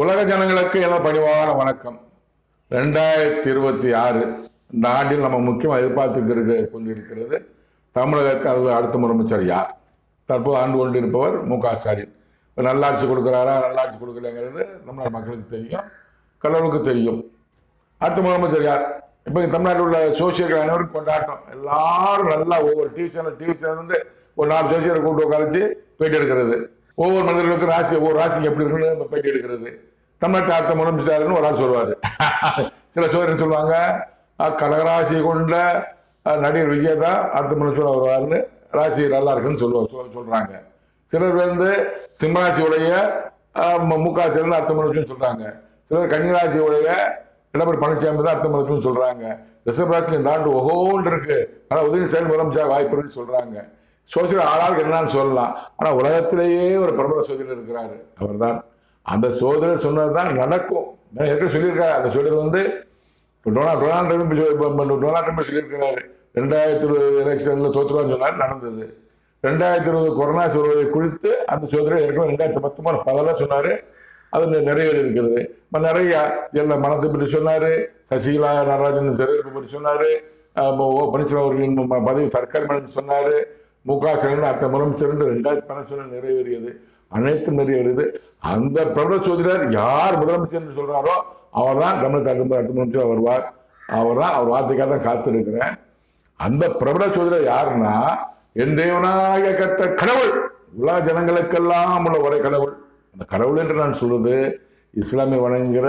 உலக ஜனங்களுக்கு என பணிவான வணக்கம். 2026 இந்த ஆண்டில் நம்ம முக்கியமாக எதிர்பார்த்து கொண்டிருக்கிறது தமிழகத்தில் அடுத்த முதலமைச்சர் யார்? தற்போது ஆண்டு கொண்டு இருப்பவர் மு.க. ஸ்டாலின். நல்லாட்சி கொடுக்குறாரா நல்லாட்சி கொடுக்கலங்கிறது தமிழ்நாடு மக்களுக்கு தெரியும், கடவுளுக்கு தெரியும். அடுத்த முதலமைச்சர் யார்? இப்போ தமிழ்நாட்டில் உள்ள சோசியல்கள் அனைவரும் கொண்டாட்டம். எல்லாரும் நல்லா ஒவ்வொரு டிவி சேனல் வந்து ஒரு 4 சோசியலை கூப்பிட்டு உட்காந்து பேட்டி எடுக்கிறது. ஒவ்வொரு மனிதர்களுக்கும் ராசி, ஒவ்வொரு ராசிக்கு எப்படி இருக்குன்னு பேட்டி எடுக்கிறது. தமிழ்நாட்டு அடுத்த முதலமைச்சர்னு ஒரு ஆள் சொல்லுவார். சில சோதனை சொல்லுவாங்க கடகராசி கொண்ட நடிகர் விஜய் தான் அடுத்த முதலமைச்சர் வருவார்னு, ராசி நல்லா இருக்குன்னு சொல்றாங்க. சிலர் வந்து சிம்மராசி உடைய மு.க. ஸ்டாலின் அடுத்த முதலமைச்சர் சொல்றாங்க. சிலர் கன்னிராசி உடைய எடப்பாடி பழனிசாமி தான் அடுத்த முதலமைச்சர் சொல்றாங்க. ரிஷப ராசிக்கு இந்த ஆண்டு ஒவ்வொன்று இருக்கு, ஆனால் உதயநிதி ஸ்டாலின் முதலமைச்சர் வாய்ப்பு இருக்குன்னு சொல்றாங்க. சோசியல் ஆளாளுக்கு என்னன்னு சொல்லலாம். ஆனால் உலகத்திலேயே ஒரு பிரபல சோதரர் இருக்கிறாரு, அவர் தான். அந்த சோதரர் சொன்னது தான் நடக்கும். ஏற்கனவே சொல்லியிருக்காரு. அந்த சோதரர் வந்து டொனால்ட் ட்ரம்ப் சொல்லியிருக்கிறாரு. 2020 எலெக்ஷன்ல தோற்றுவான்னு சொன்னார், நடந்தது. 2020 கொரோனா சொல்வதை குறித்து அந்த சோதரர் ஏற்கனவே 2019 பதவியாக சொன்னார், அது நிறைவேறி இருக்கிறது. நிறைய எல்லாம் மனத்தை பற்றி சொன்னார், சசிகலா நடராஜன் சிறையிருப்பு பற்றி சொன்னார், பன்னீர்செல்வம் அவர்களின் பதவி தற்காலிகம் சொன்னார், மு.க. ஸ்டாலின் அடுத்த முதலமைச்சர் 2018 நிறைவேறியது, அனைத்தும் நிறைவேறியது. அந்த பிரபல சோதரர் யார் முதலமைச்சர் என்று சொல்றாரோ அவர் தான் தமிழகத்தில் அடுத்த முதலமைச்சர் வருவார். அவர் தான், அவர் வார்த்தைக்காக தான் காத்திருக்கிறேன். அந்த பிரபல சோதரர் யாருன்னா என் தேவனாய கர்த்தர் கடவுள், உலக ஜனங்களுக்கெல்லாம் உள்ள ஒரே கடவுள். அந்த கடவுள் என்று நான் சொல்வது இஸ்லாமிய வணங்குகிற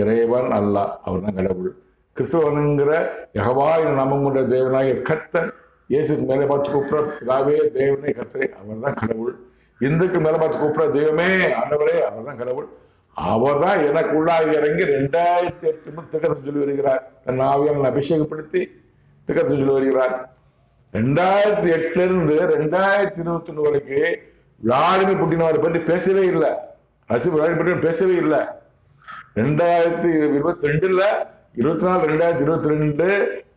இறைவன் அல்லாஹ், அவர் தான் கடவுள். கிறிஸ்துவ வணங்குகிற யெகோவா என்ற நாமம் கொண்ட தேவனாய கர்த்தர், இயேசுக்கு மேலே பார்த்து கூப்பிட பிதாவே தேவனே கர்த்தரே, அவர் தான் கடவுள். இந்துக்கு மேலே பார்த்து கூப்பிட தெய்வமே ஆண்டவரே, அவர் தான் கடவுள். அவர் தான் எனக்கு உள்ளாக இறங்கி 2008 திக்கத்தை சொல்லி வருகிறார். தன் ஆவியால் அபிஷேகப்படுத்தி திக்கத்தை சொல்லி வருகிறார். 2008 2021 வரைக்கும் விளாடிமிர் புட்டின் அவரை பற்றி பேசவே இல்லை. விளாடிமிர் புட்டின் பேசவே இல்லை. 2022 2022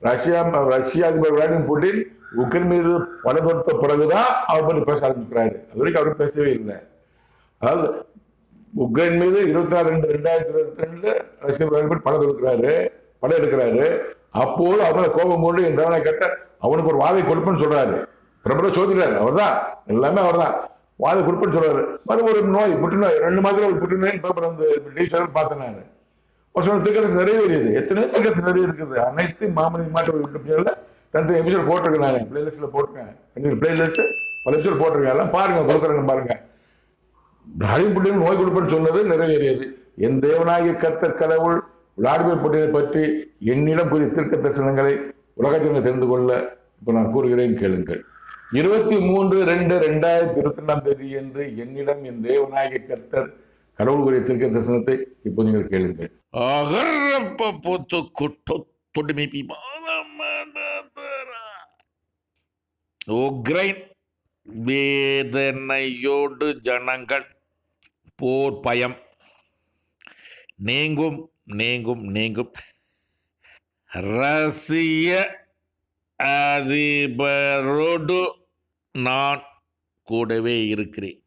ரஷ்யா அதிபர் விளாடிமிர் புட்டின் உக்ரைன் மீது படை தொடுத்த பிறகுதான் அவர் பற்றி பேச ஆரம்பிக்கிறாரு. அது வரைக்கும் அவர் பேசவே இல்லை. அதாவது உக்ரைன் மீது 2022 ரஷ்யா படம் தொடுக்கிறாரு, படம் எடுக்கிறாரு. அப்போது அவரை கோபம் கொண்டு என் தேவனை கேட்ட அவனுக்கு ஒரு வாதை கொடுப்பேன்னு சொல்றாரு. பிரபல சோதிக்கிறார், அவர் தான், எல்லாமே அவர் தான். வாதை கொடுப்பேன்னு சொல்றாரு. ஒரு நோய், புற்றுநோய், 2 மாதத்துல ஒரு புற்றுநோய் பேப்பர் அந்த டிவிஷன் பார்த்தேன் நான். ஒரு சொன்ன திக்கரசு நிறைவேறியது. எத்தனையோ திக்கரசு நிறைய இருக்குது. அனைத்து மாமனி மாற்ற தனி எபிசோட் போட்டிருக்கேன், நான் பிளேலிஸ்ட்ல போட்டிருக்கேன். பிளேலிஸ்ட் பல எபிசோட் போட்டிருக்கேன், எல்லாம் பாருங்க, கொடுக்குறேங்க பாருங்க. விளாடிமிர் புட்டின் நோய் கொடுப்பேன்னு சொன்னது நிறைவேறியது. என் தேவனாகிய கர்த்தர் கடவுள் விளாடிமிர் புட்டினை பற்றி என்னிடம் கூறிய தீர்க்க தரிசனங்களை உலகத்தினர் தெரிந்து கொள்ள இப்போ நான் கூறுகிறேன், கேளுங்கள். 23/2/2022 என்று என்னிடம் என் தேவனாகிய கர்த்தர் கடவுள் கூறிய தீர்க்க தரிசனத்தை இப்போ நீங்கள் கேளுங்கள். உக்ரைன் வேதனையோடு ஜனங்கள் போர் பயம் நீங்கும் நீங்கும் நீங்கும். ரஷ்ய அதிபரோடு நான் கூடவே இருக்கிறேன்.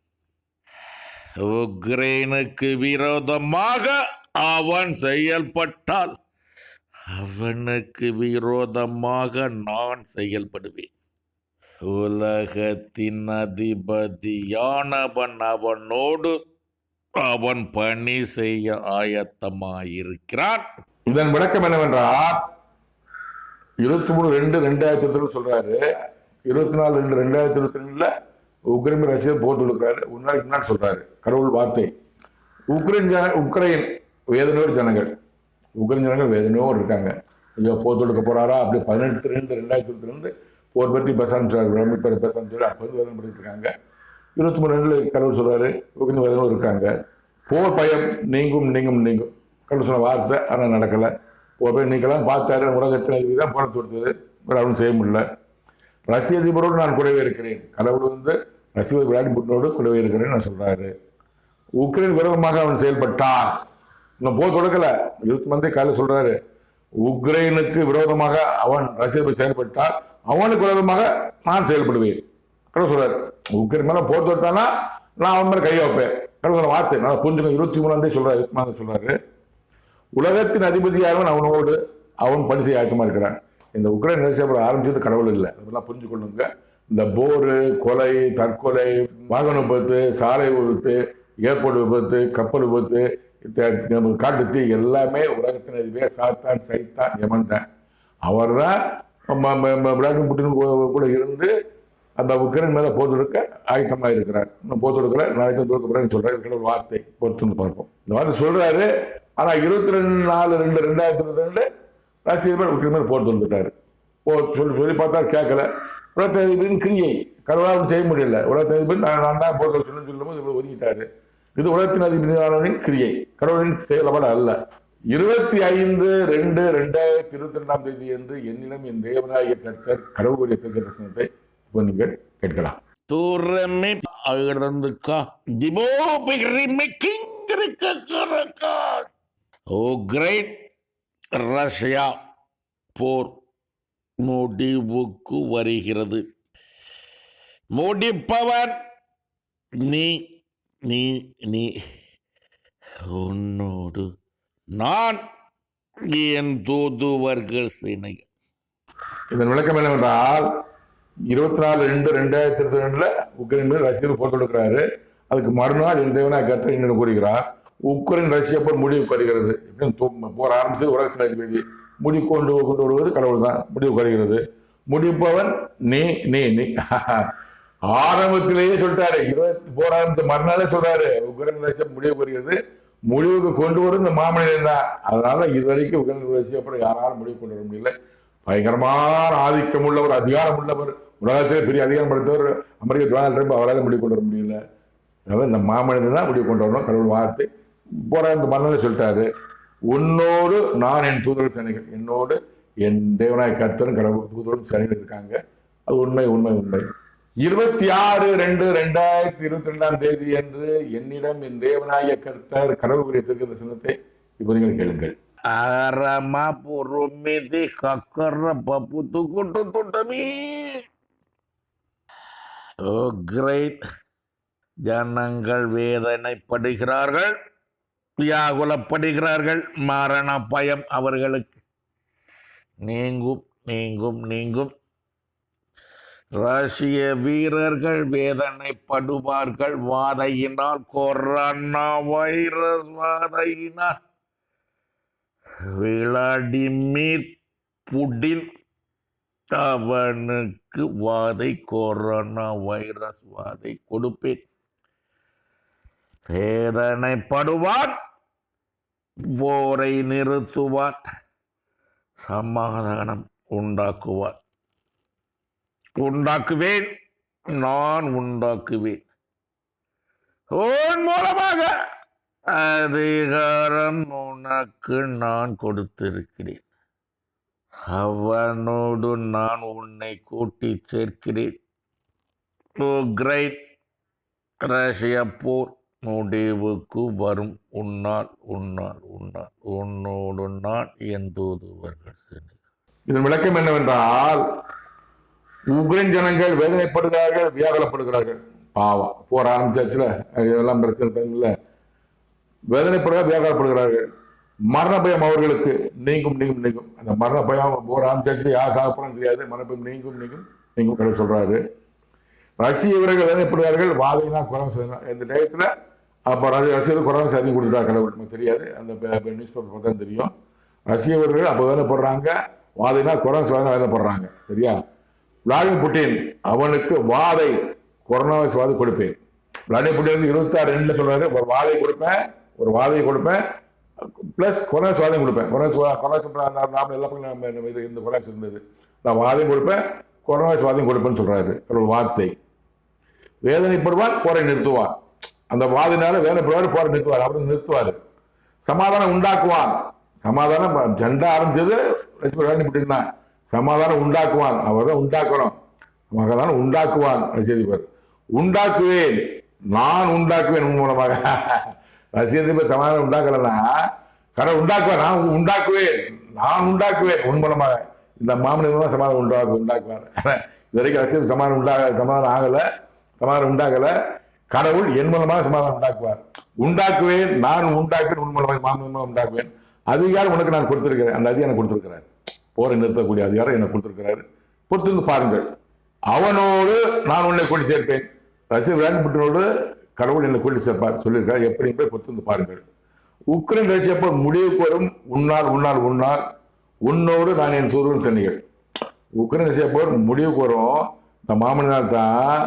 உக்ரைனுக்கு விரோதமாக அவன் செயல்பட்டால் அவனுக்கு விரோதமாக நான் செயல்படுவேன். உலகத்தின் அதிபதியானவன் அவனோடு அவன் பணி செய்ய ஆயத்தமாயிருக்கிறான். இதன் விளக்கம் என்னவென்றால் 23/2/2022 சொல்றாரு. 24/2/2022 உக்ரைன் ரஷ்யா போர் தொடுக்கிறாரு. ஒரு நாளைக்கு முன்னாடி சொல்றாரு கடவுள் வார்த்தை. உக்ரைன் வேதனையோடு ஜனங்கள், உக்ரைன் ஜனங்கள் வேதனையோடு இருக்காங்க. ஐயோ போர் தொடுக்க போறாரா அப்படி 18/2/2022 போர் பற்றி பேச ஆரம்பிச்சாரு. பேச ஆரம்பிச்சாரு. அப்போ வந்து வேதனை பண்ணிட்டு இருக்காங்க. 23 கடவுள் சொல்றாரு உக்ரைன் வேதனையோடு இருக்காங்க. போர் பயம் நீங்கும் நீங்கும் நீங்கும் கடவுள் சொன்ன வார்த்தை, ஆனால் நடக்கலை. போர் பயம் நீக்கலாம் பார்த்தாரு. உலகத்தில் தான் புறத்து கொடுத்தது, அவனும் செய்ய முடியல. ரஷ்ய அதிபரோடு நான் கூடவே இருக்கிறேன். கடவுள் வந்து ரஷ்ய விளாடிமிர் புட்டினோடு கூடவே இருக்கிறேன்னு நான் சொல்றாரு. உக்ரைன் விரோதமாக அவன் செயல்பட்டான். இன்னும் போர் தொடக்கல. 20 காலையில் சொல்றாரு உக்ரைனுக்கு விரோதமாக அவன் ரஷ்யா செயல்பட்டால் அவனுக்கு விரோதமாக நான் செயல்படுவேன். கடவுள் சொல்றாரு உக்ரைன் மேல போர் தொடுத்தானா நான் அவன் மேல கையை வைப்பேன். கடவுள் வார்த்தை நல்லா புரிஞ்சுக்கணும். 23 சொல்றாரு, 23 சொல்றாரு, உலகத்தின் அதிபதியானவன் அவனோடு அவன் பணி செய்ய ஆயத்தமா இருக்கிறான். இந்த உக்ரைன் ரஷ்யா ஆரம்பிச்சது கடவுள் இல்லை, அதெல்லாம் புரிஞ்சு கொள்ளுங்க. இந்த போரு, கொலை, தற்கொலை, வாகன விபத்து, சாலை விபத்து, ஏர்போர்ட் விபத்து, கப்பல் விபத்து, காட்டு தீ எல்லாமே உலகத்தின் அதிபதியாக சாத்தான், சைத்தான், யமன் தான். அவர் தான் விளாடிமிர் புட்டின் கூட இருந்து அந்த உக்ரைன் மேலே போர் தொடுக்க ஆயத்தமாக இருக்கிறார். இன்னும் போர் தொடுக்கல, நாளைக்கு தொடுக்க போறேன்னு சொல்றாரு. இதுக்கு ஒரு வார்த்தை பொறுத்து பார்ப்போம். இந்த வார்த்தை சொல்றாரு. ஆனால் 22/4/2022 ரஷ்ய அதிபர் உக்ரைன் மேலே போர் தொடுத்துட்டாரு. சொல்லி பார்த்தா கேட்கல. உலகத்தின் கிரியை கடவுளால் செய்ய முடியல. உலகத்தின் நான் தான் போர் சொல்லுன்னு சொல்லும்போது இவ்வளவு ஒதுக்கிட்டாரு. இது உலகத்தின் அதிபதியானவனின் கிரியை, கடவுளின் செயல்பாடு அல்ல. 25/2/2022 என்று என்னிடம் என் தேவனாகிய கர்த்தர் கடவுளுடைய தரிசனத்தை இப்போ நீங்கள் கேட்கலாம். தூரமே அழந்துக்கா திபோ பிரிமிக்கிங்கரிக்கா. ஓ கிரேட் ரஷ்யா போர் முடிவுக்கு வருகிறது. முடிப்பவர் நீ நீ நீ உன்னோடு நான் என் தூதுவர்கள் சேனை. இதன் விளக்கம் என்னவென்றால் 24/2/2022 உக்ரைன் மீது ரஷ்யா போர் தொடுக்கிறாரு. அதுக்கு மறுநாள் என் தேவனாய் கர்த்தர் என்று கூறுகிறார். உக்ரைன் ரஷ்யா போர் முடிவுக்கு வருகிறது. போர் ஆரம்பிச்சது உலகத்தின் அதிபதி, முடிவு கொண்டு வருவது கடவுள் தான். முடிவுக்கு வருகிறது. முடிப்பவன் நீ நீ நீ ஆரம்பத்திலேயே சொல்லிட்டாரு. போர் ஆரம்பித்த மறுநாளே சொல்றாரு, உக்ரைன் ரஷ்யா முடிவுக்கு வருகிறது. முடிவுக்கு கொண்டு வரும் இந்த மாமனிதன் தான். அதனால இதுவரைக்கும் உக்ரைன் ரஷ்யா அப்புறம் யாராலும் முடிவு கொண்டு வர முடியல. பயங்கரமான ஆதிக்கம் உள்ளவர், அதிகாரம் உள்ளவர், உலகத்திலே பெரிய அதிகாரம் படுத்தவர் அமெரிக்க டொனால்ட் ட்ரம்ப், அவரால் முடிவு கொண்டு வர முடியல. அதனால இந்த மாமனிதன் தான் முடிவு கொண்டு வரணும். கடவுள் வார்த்தை போற இந்த மன்னலை சொல்லிட்டாரு. உன்னோடு நான் என் தூதர்கள் சேனைகள், என்னோடு என் தேவனாய் கர்த்தரும் கடவுள் தூதரும் சேனைகள் இருக்காங்க. அது உண்மை உண்மை உண்மை. 26/2/2022 என்று என்னிடம் என் தேவனாய கர்த்தர் கடவுளுடைய தரிசனத்தை இப்போ நீங்கள் கேளுங்கள். அரமா பொறுமிதி கக்கர பப்பு துக்குட்டு துட்டமி. ஓ கிரேட். ஜனங்கள் வேதனைப்படுகிறார்கள், வியாகுலப்படுகிறார்கள். மரண பயம் அவர்களுக்கு நீங்கும் நீங்கும் நீங்கும். ரஷ்ய வீரர்கள் வேதனைப்படுவார்கள் வாதையினால், கொரோனா வைரஸ் வாதையினால். விளாடிமிர் புட்டின் அவனுக்கு வாதை, கொரோனா வைரஸ் வாதை கொடுப்பேன். வேதனைப்படுவான், போரை நிறுத்துவான், சமாதானம் உண்டாக்குவேன், நான் உண்டாக்குவேன். உன் மூலமாக அதிகாரம் உனக்கு நான் கொடுத்திருக்கிறேன். அவனோடு நான் உன்னை கூட்டி சேர்க்கிறேன். ஓ கிரேட் ரஷ்ய போர் முடிவுக்கு வரும். உன்னோடு நான் என் தூதுவர்கள் சேனை. இதன் விளக்கம் என்னவென்றால், உக்ரைன் ஜனங்கள் வேதனைப்படுகிறார்கள், வியாகுலப்படுகிறார்கள். பாவம், போர் ஆரம்பிச்சாச்சுல, இதெல்லாம் பிரச்சனை இல்லை. வேதனைப்படுகிறார்கள், வியாகுலப்படுகிறார்கள். மரண பயம் அவர்களுக்கு நீங்கும் நீங்கும் நீங்கும். அந்த மரண பயம் போர் ஆரம்பிச்சாச்சு, யார் சாப்பிட்றோன்னு தெரியாது. மரண பயம் நீங்கும் நீங்கும் நீங்கும் கடவுள் சொல்றாரு. ரஷ்ய வீரர்கள் வேதனைப்படுகிறார்கள், வாதைனா குறைவு செய்யணும். இந்த டயத்தில் அப்போ ரஷ்யர்கள் குறைவு செய்தி கொடுத்துட்டா கடவுள், நமக்கு தெரியாது. அந்த நியூஸ் பேப்பர் பார்த்தா தெரியும். ரஷ்ய வீரர்கள் அப்போ வேதனைப்படுறாங்க, வாதைனா குறைவு செய்ய வேதனைப்படுறாங்க. சரியா? விளாடிமிர் புட்டின் அவனுக்கு வாதை, கொரோனா வைரஸ் வாதை கொடுப்பேன். விளாடிமிர் புட்டின் 26/2 சொல்றாரு, ஒரு வாதை கொடுப்பேன், ஒரு வாதையை கொடுப்பேன், பிளஸ் கொரோனா வாதையும் கொடுப்பேன். கொரோனா எல்லா இந்த கொரோனா இருந்தது, நான் வாதையும் கொடுப்பேன், கொரோனா வாதையும் கொடுப்பேன்னு சொல்றாரு ஒரு வார்த்தை. வேதனைப்படுவான், போரை நிறுத்துவான். அந்த வாதினால வேதனைப்படுவார், போரை நிறுத்துவார். அவர் நிறுத்துவார். சமாதானம் உண்டாக்குவான். சமாதானம் ஜெண்டா ஆரம்பிச்சது விளாடிமிர் புட்டின் தான். சமாதானம் உண்டாக்குவான், அவர் தான் உண்டாக்கணும். சமாதானம் உண்டாக்குவான் ரஷ்ய அதிபர். உண்டாக்குவேன், நான் உண்டாக்குவேன் உன் மூலமாக. ரஷ்ய அதிபர் சமாதானம் உண்டாக்கலன்னா கடவுள் உண்டாக்குவார். நான் உண்டாக்குவேன் உன் மூலமாக. இந்த மாமனிதன் சமாதானம் உண்டாக்குவார். இது வரைக்கும் ரஷ்ய சமாதானம் உண்டாகலை. சமாதானம் உண்டாகலை. கடவுள் என் மூலமாக சமாதானம் உண்டாக்குவார். உண்டாக்குவேன், நான் உண்டாக்குவேன், உண்மை மாமன் உண்டாக்குவேன், அதிகாரம் உனக்கு நான் கொடுத்திருக்கிறேன். அந்த அதிகாரம் கொடுத்திருக்கிறார், போரை நிறுத்தக்கூடிய அதிகாரம் எனக்கு கொடுத்திருக்கிறாரு. பொறுத்திருந்து பாருங்கள். அவனோடு நான் உன்னை கொண்டு சேர்ப்பேன். ரஷ்ய விளையாட்டு புட்டினோடு கடவுள் என்னை கொண்டு சேர்ப்பார் சொல்லியிருக்கார். எப்படி போய் பொறுத்திருந்து பாருங்கள். உக்ரைன் ரஷ்யா போர் முடிவுக்கு வரும். உன்னால் உன்னோடு நான் என் தூதுவன் சொன்னீர்கள். உக்ரைன் ரஷ்யா போர் முடிவுக்கு வரும். இந்த மாமனால் தான்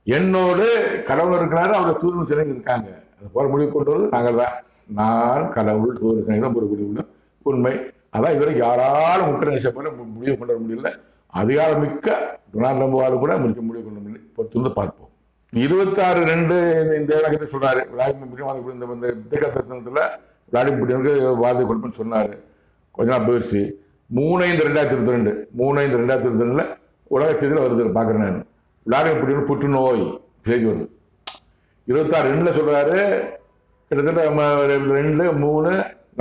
என்னோடு கடவுள் இருக்கிறாரு, அவர் தூதுவன் சிலைகள் இருக்காங்க. அந்த போர் முடிவு கொண்டு வருவது நாங்கள் தான். நான் கடவுள் தூதுவன் சிலைகள் ஒரு முடிவு உண்மை. அதான் இதுவரைக்கும் யாராலும் உக்ரைன் ரஷ்யா போல முடிவு கொண்டு வர முடியல. அதிகாரமிக்க டொனால்ட் ட்ரம்ப் கூட முடிவு கொண்டு முடியல. பொறுத்து பார்ப்போம். 26/2 இந்த இலக்கத்தை சொல்றாரு. விளாடிமிர் புட்டின் இந்த யுத்த தரிசனத்தில் விளாடிமிர் புட்டினுக்கு வார்த்தை கொடுப்பேன்னு சொன்னார். கொஞ்ச நாள் போயிடுச்சு. 3/5/2022 3/5/2022 உலக செய்தியில் வருது பார்க்குறேன் நான். விளாடிமிர் புட்டின் புற்றுநோய் செய்தி வருது. 26/2 சொல்றாரு. கிட்டத்தட்ட 2, 3,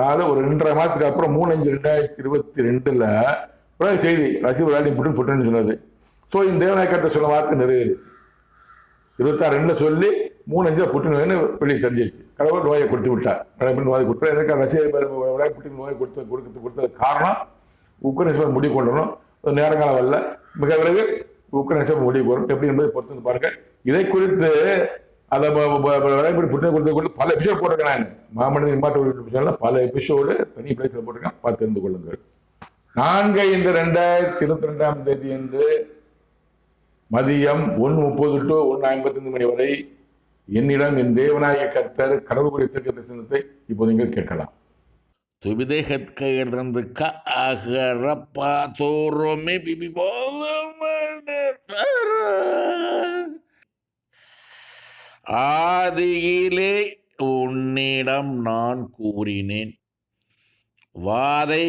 4 ஒரு 2.5 மாதத்துக்கு அப்புறம் 3/5/2022 உலக செய்தி ரஷ்ய விளாடிமிர் புட்டின் புற்றுநோய் சொன்னது. ஸோ இந்த தேவநாயகத்தை சொன்ன வார்த்தை நிறைவேறிச்சு. 26/2 சொல்லி 3/5 புற்றுநோய்னு வெளியே தெரிஞ்சிருச்சு. கடவுள் நோயை கொடுத்து விட்டார். நோயை கொடுத்தா எனக்கு ரஷ்யா புட்டின் நோயை கொடுத்தது காரணம் உக்ரைன் முடிவு கொண்டு வரணும். நேரங்காலம் வரல, மிக விரைவில் உக்ரைன் முடிவு வரும். எப்படி என்பதை பொறுத்து பாருங்கள். இதை குறித்து அதை புட்டினை கொடுத்து பல எபிசோடு போட்டிருக்கேன். நான் மாமனித இம்மாற்ற பல எபிசோடு தனி பிளேஸில் போட்டிருக்கேன், பார்த்து தெரிந்து கொள்ளுங்கள். 4/5/2022 என்று மதியம் 1:30 to 1:55 மணி வரை என்னிடம் என் தேவனாகிய கர்த்தர் கடவுள் குறித்த தீர்க்க தரிசனத்தை இப்போது நீங்கள் கேட்கலாம். ஆதியிலே உன்னிடம் நான் கூறினேன், வாதை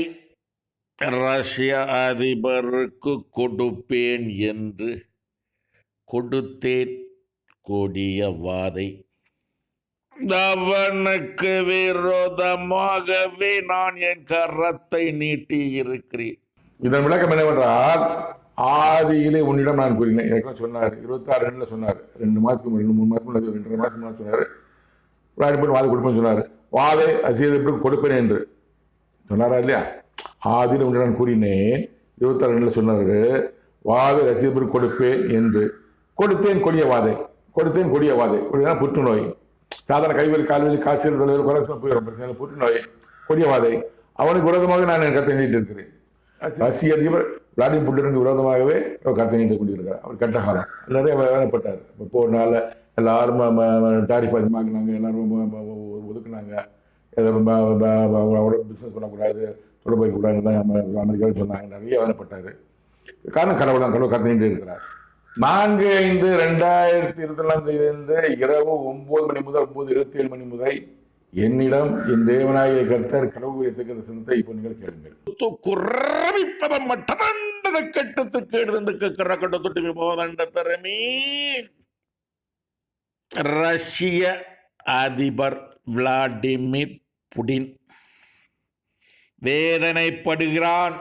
ரஷ்ய அதிபருக்கு கொடுப்பேன் என்று கொடுத்தேன். கொடிய வாதை அவனுக்கு விரோதமாகவே நான் என் கரத்தை நீட்டி இருக்கிறேன். இதன் விளக்கம் என்னவென்றால், ஆதியிலே உன்னிடம் நான் கூறினேன் எனக்கு சொன்னார். 26/2 சொன்னார். 2 மாதத்துக்கு 3 மாதம் 2.5 மாதம் முன்னாடி சொன்னார். விளையாட்டு வாதை கொடுப்பேன்னு சொன்னார். வாதை அதிபருக்கு கொடுப்பேன் என்று சொன்னாரா இல்லையா? ஆதியில் உன்னிடம் நான் கூறினேன் 26/2 சொன்னார். வாதை ரசிகருக்கு கொடுப்பேன் என்று கொடுத்தேன். கொடிய வாதை புற்றுநோய். சாதாரண கைவலி, கால்வலி, காய்ச்சல், தலைவலி, குறைச்சல் போயிடும் பிரச்சனை. புற்றுநோய், கொடிய வாதை. அவனுக்கு விரோதமாக நான் என் கருத்தை நீட்டி இருக்கிறேன். ரஷ்ய அதிபர் விளாடிமிர் புட்டினுக்கு விரோதமாகவே கருத்தை நீட்டி கொண்டிருக்கிறார். அவர் கட்ட காலம் நிறைய வேலைப்பட்டார். போனால எல்லாரும் டாரிஃப் அதிகமாகினாங்க, எல்லாரும் ஒதுக்குனாங்க. பிஸ்னஸ் பண்ணக்கூடாது, தொடர்பு வைக்கக்கூடாது அமெரிக்காவில் சொன்னாங்க. நிறைய வேலைப்பட்டார். காரணம் கடவுள் தான். கடவுள் கருத்தை நீட்டி இருக்கிறார். 4/5/2022 இரவு 9 மணி முதல் 9:27 மணி முதல் என்னிடம் என் தேவனாகிய கர்த்தர் கடவுள் குறித்த தீர்க்க தரிசனத்தை இப்போ நீங்கள் கேளுங்கள். ரஷ்ய அதிபர் விளாடிமிர் புட்டின் வேதனைப்படுகிறான்.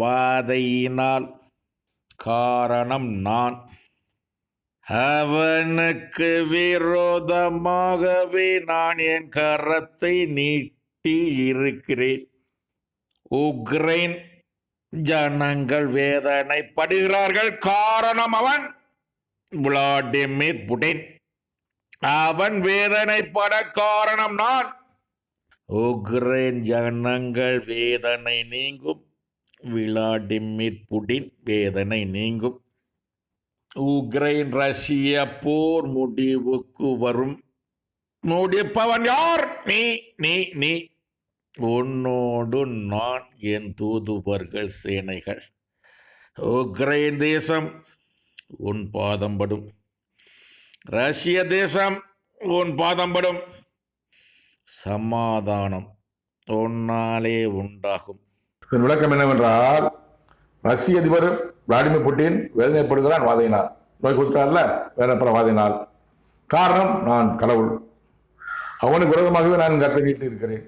வாதையினால் காரணம் நான். அவனுக்கு விரோதமாகவே நான் என் கரத்தை நீட்டி இருக்கிறேன். உக்ரைன் ஜனங்கள் வேதனைப்படுகிறார்கள். காரணம் அவன் விளாடிமிர் புட்டின். அவன் வேதனைப்பட காரணம் நான். உக்ரைன் ஜனங்கள் வேதனை நீங்கும். விளாடிமிர் புட்டின் வேதனை நீங்கும். உக்ரைன் ரஷ்ய போர் முடிவுக்கு வரும். முடிப்பவன் யார்? நீ. உன்னோடு நான் என் தூதுவர்கள் சேனைகள். உக்ரைன் தேசம் உன் பாதம்படும். ரஷ்ய தேசம் உன் பாதம்படும். சமாதானம் உன்னாலே உண்டாகும். இதன் விளக்கம் என்னவென்றால், ரஷ்ய அதிபர் விளாடிமிர் புட்டின் வேதனைப்படுகிறான் வாதையினால். நோய் கொடுக்கிறார்ல, வேதனைப்பட வாதையினால். காரணம் நான் கடவுள். அவனுக்கு விரோதமாகவே நான் கருத்தை நீட்டி இருக்கிறேன்.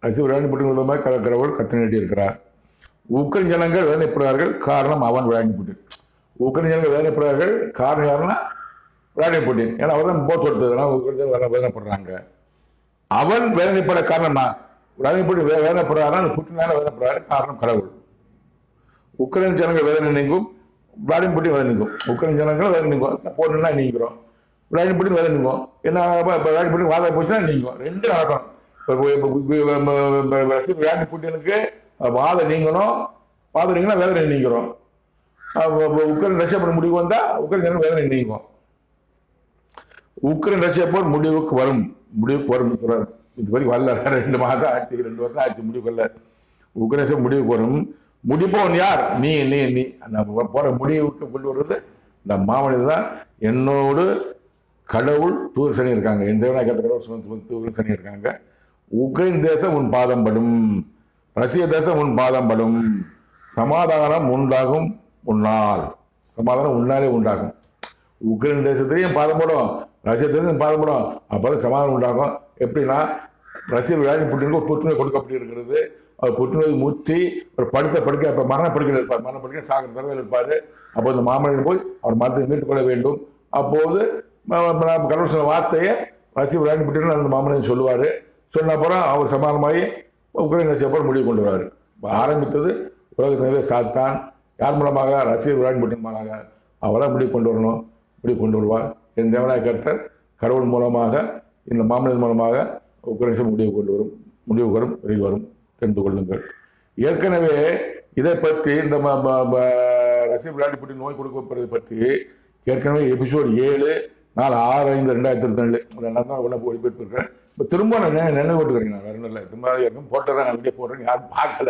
ரஷ்ய விளாடிமிர் புட்டின் விரோதமாக கடவுள் கருத்தை நீட்டி இருக்கிறார். உக்ரைன் ஜனங்கள் வேதனைப்படுகிறார்கள். காரணம் அவன் விளாடிமிர் புட்டின். உக்ரைன் ஜனங்கள் வேதனைப்படுகிறார்கள். காரணம் யாருன்னா விளாடிமிர் புட்டின். ஏன்னா அவர் தான் போர் தொடுத்ததுனா வேதனைப்படுறாங்க. அவன் வேதனைப்பட காரணம் நான். விளாடிமிர் வேதனைப்படுறாருன்னா அந்த புட்டினால வேதனைப்படுறாரு, காரணம் கடவுள். உக்ரைன் ஜனங்கள் வேதனை நீங்கும், விளாடிமிர் புட்டின் வேதனை நீங்கும். உக்ரைன் ஜனங்கள் வேதனை நீங்கும், போனா நீங்கிறோம். விளாடிமிர் புட்டின் வேதனை நீங்கும், என்ன விளாடிமிர் புட்டின் வாதம் போச்சுன்னா நீங்கும். ரெண்டு நடக்கணும். விளாடிமிர் புட்டினுக்கு வாதம் நீங்கணும், வாதம் நீங்கன்னா வேதனை நீங்கிறோம். உக்ரைன் ரஷ்யா போர் முடிவு வந்தா உக்ரைன் ஜனங்கள் வேதனை நீங்கும். உக்ரைன் ரஷ்யா போர் முடிவுக்கு வரும் சொல்றாரு. இது வரைக்கும் வரல, 2 மாதம் ஆச்சு, 2 வருஷம் ஆச்சு, முடிவுக்கு வரல. உக்ரைன் முடிவுக்கு வரும். முடிப்பவன் யார்? நீ நீ நீ அந்த போற முடிவுக்கு கொண்டு வருவது இந்த மாமனிதர் தான். என்னோடு கடவுள் தூர் சனி இருக்காங்க, என் தேவனாய் கர்த்தர் கடவுள் தூர் சனி இருக்காங்க. உக்ரைன் தேசம் உன் பாதம் படும், ரஷ்ய தேசம் உன் பாதம் படும். சமாதானம் உண்டாகும் உன்னால், சமாதானம் உன்னாலே உண்டாகும். உக்ரைன் தேசத்திலையும் பாதம் படும், ரஷ்ய தேசம் பாதம் படும். அப்போதான் சமாதானம் உண்டாகும். எப்படின்னா, ரஷ்ய விளையாடி புட்டினுக்கு ஒரு புற்றுநோய் கொடுக்கப்பட்டு இருக்கிறது. அவர் புற்றுநோய் முற்றி ஒரு படுக்க இப்போ மரண படுக்கையில் இருப்பார், மரண படுக்கை சாகிற தடவையில் இருப்பார். அப்போ இந்த மாமனிதன் போய் அவர் மரத்தை மீட்டுக்கொள்ள வேண்டும். அப்போது கடவுள் சொன்ன வார்த்தையை ரஷ்ய விளையாடி புட்டின்னு அந்த மாமனிதன் சொல்லுவார். சொன்ன அப்புறம் அவர் சமாதானமாகி உக்ரைன் ரஷ்யா போர் முடிவு கொண்டு வருவார். ஆரம்பித்தது உலகத்தினரே சாத்தான். யார் மூலமாக? ரஷ்ய விளையாடி புட்டின் மூலமாக. அவராக முடிவு கொண்டு வரணும், முடிவு கொண்டு வருவார். என் தேவனாய் கர்த்தர் கடவுள் மூலமாக, இந்த மாமனிதன் மூலமாக உக்ரைன் முடிவு வரும், வெளிவரும், தெரிந்து கொள்ளுங்கள். ஏற்கனவே இதை பற்றி இந்த ரஷ்ய விளையாடி புட்டின் நோய் கொடுக்கப்படுறது பற்றி ஏற்கனவே எபிசோட் 7/6/5/2024 தான் உள்ள ஒளிபரப்பு இருக்கிறேன். இப்போ திரும்ப நான் நினைவு போட்டுக்கிறேன். நான் வேறு இல்லை, திரும்ப இருக்கும் போட்டதான் நான் வீடியோ போடுறேன். யாரும் பார்க்கல.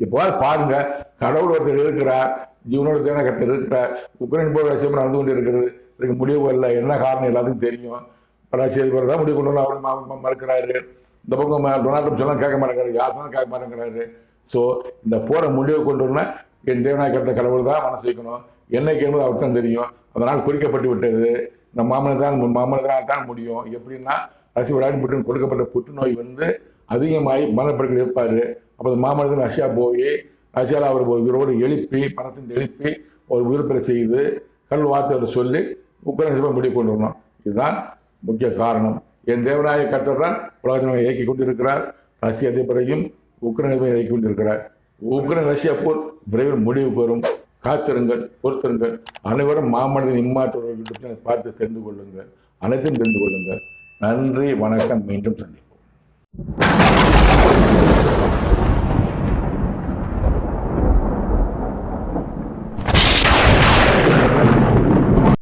இப்போ பாருங்க, கடவுள் ஒருத்தர் இருக்கிறார், ஜீவனோட தேவனாய் கர்த்தர் இருக்கிறார். உக்ரைன் போர் ரஷ்யா நடந்து கொண்டு இருக்கிறது. இதுக்கு முடிவு வரல. என்ன காரணம் எல்லாத்துக்கும் தெரியும். ரஷ்யா அதிபர் தான் முடிவு கொண்டு வரணும், அவரு மறுக்கிறாரு. இந்த பக்கம் டொனால்ட் ட்ரம்ப் சொன்னால் கேட்க மாட்டேங்கிறாரு, யார் சொன்னால் கேட்க மாட்டேங்கிறாரு. ஸோ இந்த போரை முடிவு கொண்டு வரணும் என் தேவனாய் கர்த்தர் கடவுள் தான் மனசு வைக்கணும். என்னைக்கு என்பது அவருக்கு தான் தெரியும். அதனால் குறிக்கப்பட்டு விட்டது. இந்த மாமனிதனால் தான் முடியும். எப்படின்னா, ரஷ்ய விளையாடி புட்டின் கொடுக்கப்பட்ட புற்றுநோய் அதிகமாகி மரணப்படுக்கையில் இருப்பார். அப்போ அந்த மாமனிதன் ரஷ்யா போய் ரஷ்யாவில் அவர் உயிரோடு எழுப்பி பணத்தின் எழுப்பி ஒரு உயிர்ப்பெற செய்து கடவுள் வார்த்தையோட சொல்லி உக்ரைன் முடிவு கொண்டு வரணும். இதுதான் முக்கிய காரணம். என் தேவனாய கர்த்தர் தான் உலகத்தை இயக்கி கொண்டிருக்கிறார். ரஷ்ய அதிபரையும் உக்ரைனையும் இயக்கி கொண்டிருக்கிறார். உக்ரைன் ரஷ்யா போர் விரைவில் முடிவுக்கு வரும். காத்திருங்கள், பொறுத்திருங்கள். அனைவரும் மாமனிதன் இம்மாற்றவர்கள் பார்த்து தெரிந்து கொள்ளுங்கள், அனைத்தையும் தெரிந்து கொள்ளுங்கள். நன்றி, வணக்கம். மீண்டும் சந்திப்போம்.